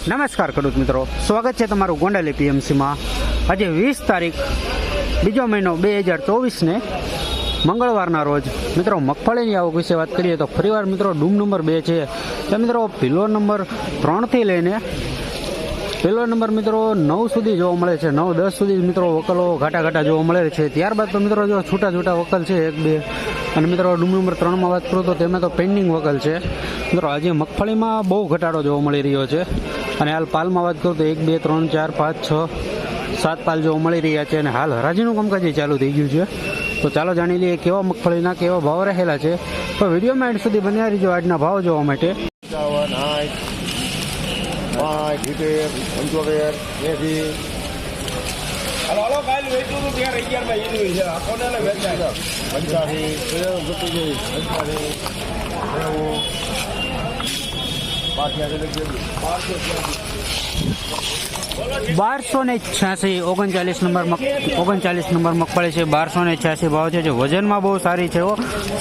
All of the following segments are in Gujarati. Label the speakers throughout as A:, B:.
A: નમસ્કાર ખેડૂત મિત્રો, સ્વાગત છે તમારું ગોંડલ એપીએમસીમાં। આજે 20 તારીખ બીજો મહિનો 2024ને મંગળવારના રોજ મિત્રો મગફળીની આવક વિશે વાત કરીએ તો ફરીવાર મિત્રો ડૂમ નંબર 2 છે તે મિત્રો પિલો નંબર 3 થી લઈને પહેલો નંબર મિત્રો 9 સુધી જોવા મળે છે। 9, 10 સુધી મિત્રો વકલો ઘાટા જોવા મળે છે। ત્યારબાદ તો મિત્રો જો છૂટા વકલ છે 1-2 અને મિત્રો ડૂમ નંબર 3માં વાત કરું તો તેમાં તો પેન્ડિંગ વકલ છે। મિત્રો આજે મગફળીમાં બહુ ઘટાડો જોવા મળી રહ્યો છે અને હાલ પાલમાં વાત કરું તો 1, 2, 3, 4, 5, 6, 7 પાલ જોવા મળી રહ્યા છે અને હાલ હરાજીનું કામકાજ ચાલુ થઈ ગયું છે। તો ચાલો જાણી લઈએ કેવા મગફળીના કેવા ભાવ રહેલા છે। તો વિડીયોમાં એન્ડ સુધી બન્યા રહીજો આજના ભાવ જોવા માટે। 1286 39 નંબર મગફળી છે। 1286 ભાવ છે। જે વજનમાં બહુ સારી છે,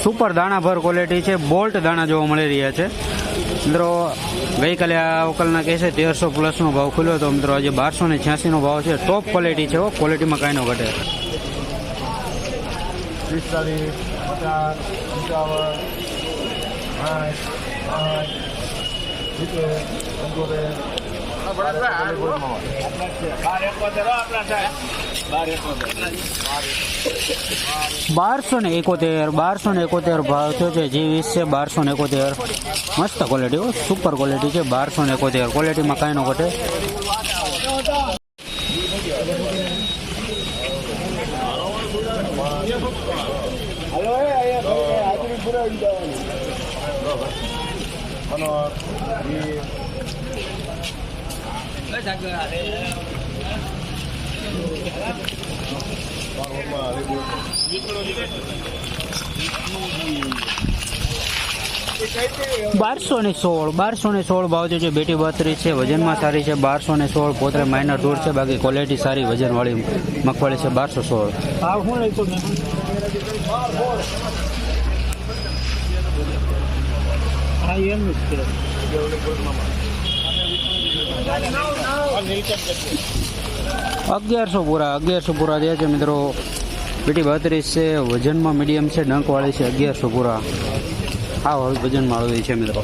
A: સુપર દાણાભર ક્વોલિટી છે, બોલ્ટ દાણા જોવા મળી રહ્યા છે। મિત્રો ગઈકાલે આ વકલના કહે છે 1300 પ્લસનો ભાવ ખુલ્યો હતો। મિત્રો આજે 1286 નો ભાવ છે। ટોપ ક્વોલિટી છે, ક્વોલિટીમાં કાંઈ ન ઘટે। 1271 ભાવ થયો છે। G20 છે 1271, મસ્ત ક્વોલિટી, સુપર ક્વોલિટી છે। 1271 ક્વોલિટીમાં કાંઈ ન ઘટે। $1216 ભાવ છે। બેટી 32 છે, વજનમાં સારી છે। 1216 પોતે માઇનર દૂર છે, બાકી ક્વોલિટી સારી વજનવાળી મગફળી છે। 1216 1100 પૂરા થયા છે મિત્રો। બેટી 32 છે, વજનમાં મીડિયમ છે, ડંકવાળી છે। 1100 પૂરા આ વજનમાં આવી છે મિત્રો।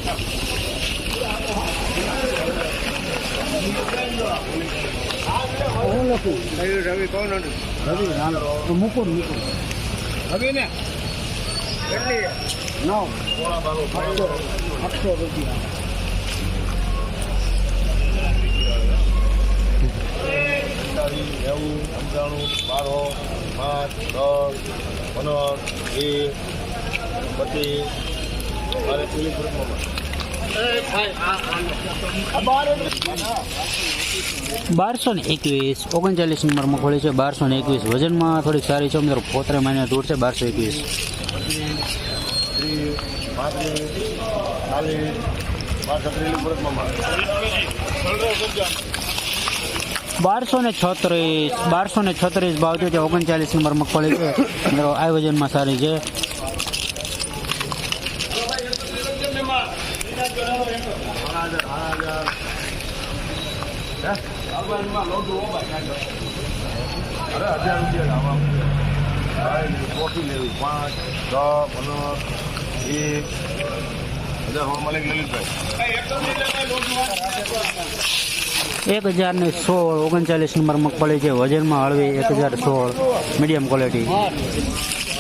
A: $1221 39 નંબર મગફળી છે। 1221 વજનમાં થોડીક સારી છે મિત્રો, પોતરે મહિને દૂર છે। 1221 1236 ભાવ છે। 39 નંબર મગફળી છે મિત્રો, આ વજનમાં સારી છે। $1016 39 નંબર મગફળી છે, વજનમાં હળવી 1016 મીડિયમ ક્વોલિટી।